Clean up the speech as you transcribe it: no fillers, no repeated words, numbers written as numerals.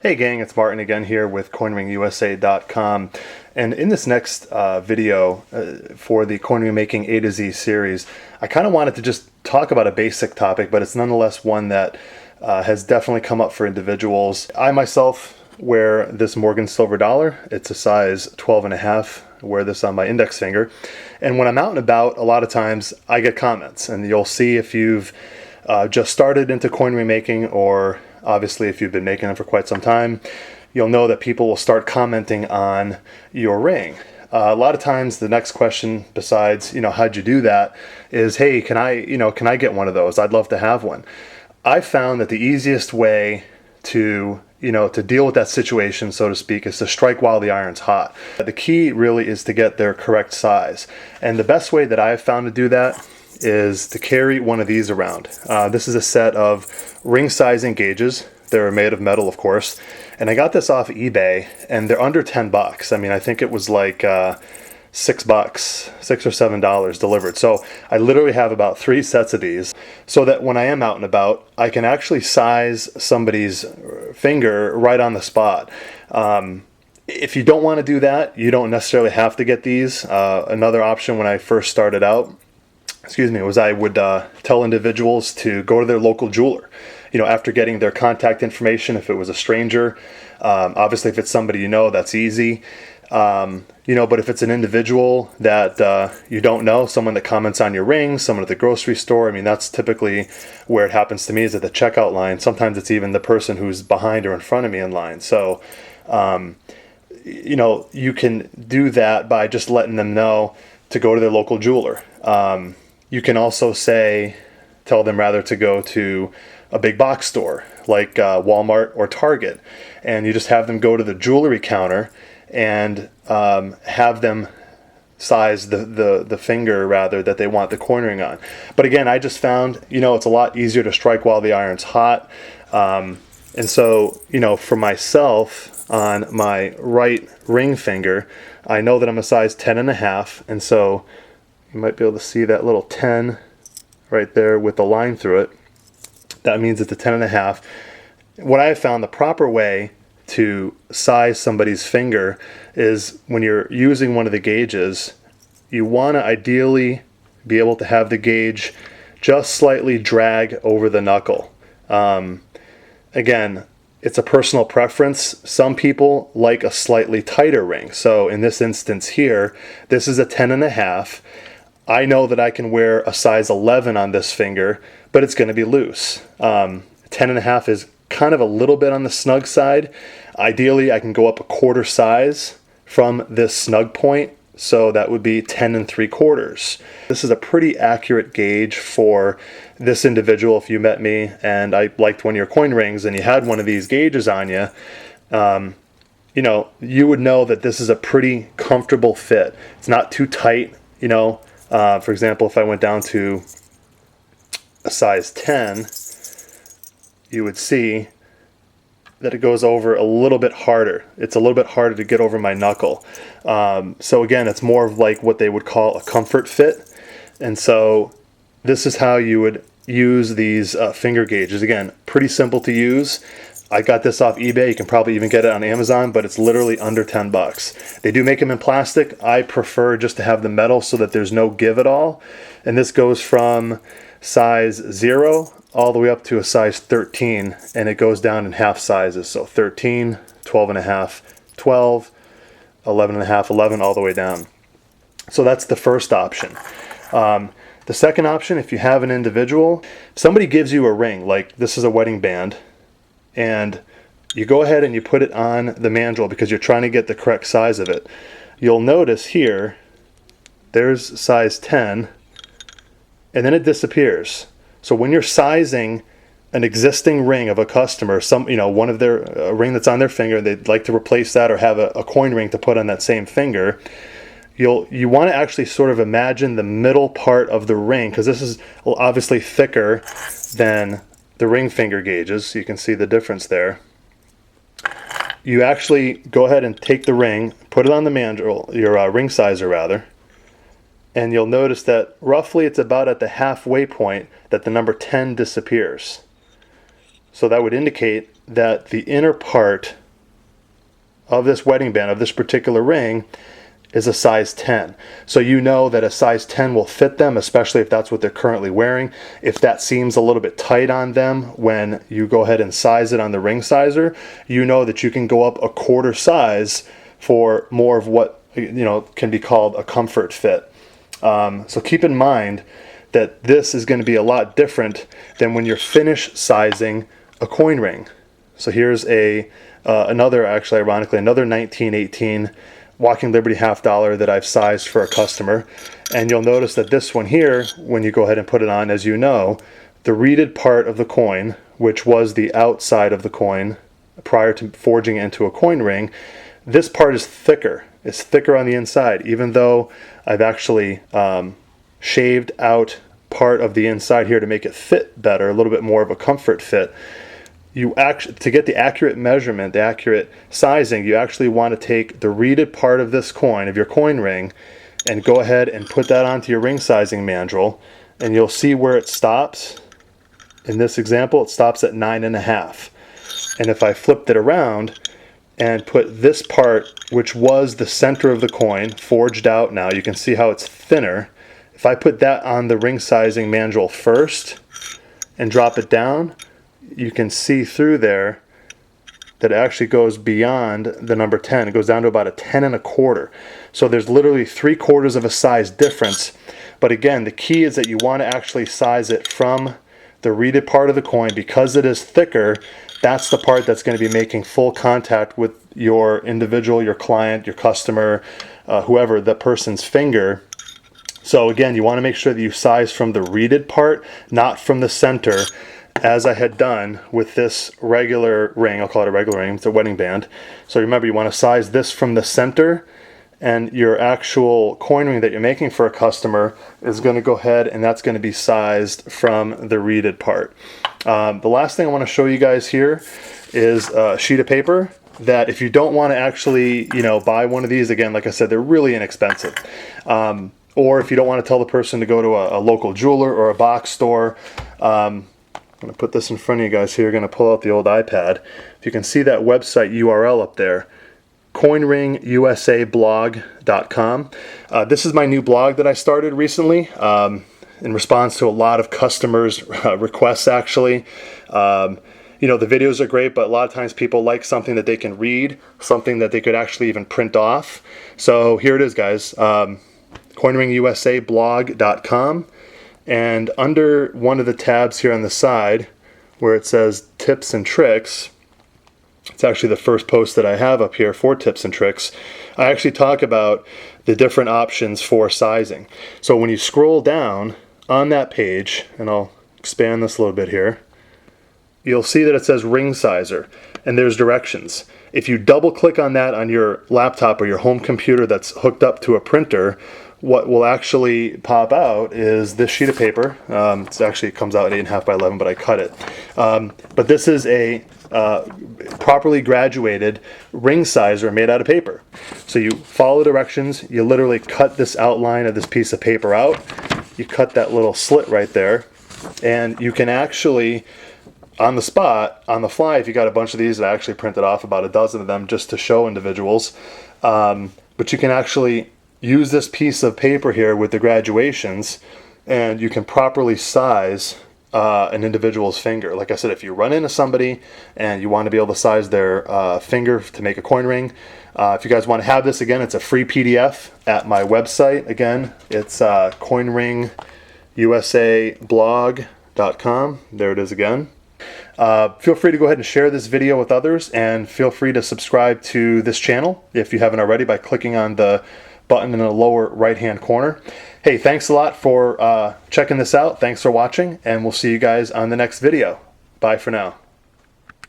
Hey gang, it's Martin again here with CoinRingUSA.com, and in this next video for the CoinRing Making A to Z series, I kind of wanted to just talk about a basic topic, but it's nonetheless one that has definitely come up for individuals. I myself wear this Morgan silver dollar. It's a size 12.5. I wear this on my index finger, and when I'm out and about, a lot of times I get comments, and you'll see if you've just started into coin remaking, or obviously if you've been making them for quite some time, you'll know that people will start commenting on your ring. A lot of times the next question besides, how'd you do that, is, hey, can I get one of those? I'd love to have one. I found that the easiest way to deal with that situation, so to speak, is to strike while the iron's hot. The key really is to get their correct size. And the best way that I've found to do that is to carry one of these around. This is a set of ring sizing gauges. They're made of metal, of course. And I got this off eBay, and they're under 10 bucks. I mean, I think it was like $6 or $7 delivered. So I literally have about 3 sets of these, so that when I am out and about, I can actually size somebody's finger right on the spot. If you don't want to do that, you don't necessarily have to get these. Another option when I first started out, was I would tell individuals to go to their local jeweler. After getting their contact information, if it was a stranger, obviously if it's somebody that's easy. But if it's an individual that you don't know, someone that comments on your ring, someone at the grocery store, that's typically where it happens to me, is at the checkout line. Sometimes it's even the person who's behind or in front of me in line. So, you can do that by just letting them know to go to their local jeweler. You can also tell them rather to go to a big box store like Walmart or Target, and you just have them go to the jewelry counter and have them size the finger rather that they want the coin ring on. But again, I just found it's a lot easier to strike while the iron's hot, and so for myself, on my right ring finger, I know that I'm a size 10.5, and so you might be able to see that little 10 right there with the line through it. That means it's a 10.5. What I have found the proper way to size somebody's finger is, when you're using one of the gauges, you want to ideally be able to have the gauge just slightly drag over the knuckle. Again, it's a personal preference. Some people like a slightly tighter ring. So in this instance here, this is a 10.5. I know that I can wear a size 11 on this finger, but it's going to be loose. 10.5 is kind of a little bit on the snug side. Ideally, I can go up a quarter size from this snug point, so that would be 10.75. This is a pretty accurate gauge for this individual. If you met me and I liked one of your coin rings and you had one of these gauges on you, you would know that this is a pretty comfortable fit. It's not too tight. For example, if I went down to a size 10, you would see that it goes over a little bit harder. It's a little bit harder to get over my knuckle. So again, it's more of like what they would call a comfort fit. And so this is how you would use these finger gauges. Again, pretty simple to use. I got this off eBay. You can probably even get it on Amazon, but it's literally under 10 bucks. They do make them in plastic. I prefer just to have the metal so that there's no give at all. And this goes from size 0 all the way up to a size 13, and it goes down in half sizes. So 13, 12.5, 12, 11.5, 11, all the way down. So that's the first option. The second option, if you have an individual, somebody gives you a ring, like this is a wedding band, and you go ahead and you put it on the mandrel because you're trying to get the correct size of it. You'll notice here, there's size 10, and then it disappears. So when you're sizing an existing ring of a customer, one of their a ring that's on their finger, they'd like to replace that or have a coin ring to put on that same finger, you want to actually sort of imagine the middle part of the ring, because this is obviously thicker than the ring finger gauges, so you can see the difference there. You actually go ahead and take the ring, put it on the mandrel, your ring sizer rather, and you'll notice that roughly it's about at the halfway point that the number 10 disappears. So that would indicate that the inner part of this wedding band, of this particular ring, is a size 10. So you know that a size 10 will fit them, especially if that's what they're currently wearing. If that seems a little bit tight on them when you go ahead and size it on the ring sizer, you know that you can go up a quarter size for more of what can be called a comfort fit. So keep in mind that this is going to be a lot different than when you're finish sizing a coin ring. So here's another, actually ironically, another 1918 Walking Liberty half dollar that I've sized for a customer. And you'll notice that this one here, when you go ahead and put it on, as you know, the reeded part of the coin, which was the outside of the coin prior to forging it into a coin ring, this part is thicker. It's thicker on the inside, even though I've actually shaved out part of the inside here to make it fit better, a little bit more of a comfort fit. To get the accurate measurement, the accurate sizing, you actually want to take the reeded part of this coin, of your coin ring, and go ahead and put that onto your ring sizing mandrel, and you'll see where it stops. In this example, it stops at 9.5. And if I flipped it around and put this part, which was the center of the coin, forged out now, you can see how it's thinner. If I put that on the ring sizing mandrel first and drop it down, you can see through there that it actually goes beyond the number 10. It goes down to about a 10.25. So there's literally 3/4 of a size difference. But again, the key is that you want to actually size it from the reeded part of the coin. Because it is thicker, that's the part that's going to be making full contact with your individual, your client, your customer, whoever, the person's finger. So again, you want to make sure that you size from the reeded part, not from the center, as I had done with this regular ring. I'll call it a regular ring, it's a wedding band. So remember, you want to size this from the center, and your actual coin ring that you're making for a customer is going to go ahead and that's going to be sized from the reeded part. The last thing I want to show you guys here is a sheet of paper that, if you don't want to actually buy one of these, again, like I said, they're really inexpensive. Or if you don't want to tell the person to go to a local jeweler or a box store, I'm going to put this in front of you guys here. You're going to pull out the old iPad. If you can see that website URL up there, CoinRingUSAblog.com. This is my new blog that I started recently in response to a lot of customers' requests, actually. The videos are great, but a lot of times people like something that they can read, something that they could actually even print off. So here it is, guys. CoinRingUSAblog.com. And under one of the tabs here on the side where it says tips and tricks, it's actually the first post that I have up here for tips and tricks. I actually talk about the different options for sizing. So when you scroll down on that page, and I'll expand this a little bit here, you'll see that it says ring sizer, and there's directions. If you double click on that on your laptop or your home computer that's hooked up to a printer, what will actually pop out is this sheet of paper. It comes out at 8.5 by 11, but I cut it. But this is a properly graduated ring sizer made out of paper. So you follow directions, you literally cut this outline of this piece of paper out, you cut that little slit right there, and you can actually, on the spot, on the fly, if you got a bunch of these, I actually printed off about a dozen of them just to show individuals, but you can actually use this piece of paper here with the graduations, and you can properly size an individual's finger. Like I said, if you run into somebody and you want to be able to size their finger to make a coin ring, if you guys want to have this, again, it's a free PDF at my website. Again, it's CoinRingUSAblog.com. There it is again. Feel free to go ahead and share this video with others, and feel free to subscribe to this channel if you haven't already by clicking on the button in the lower right hand corner. Hey, thanks a lot for checking this out. Thanks for watching, and we'll see you guys on the next video. Bye for now.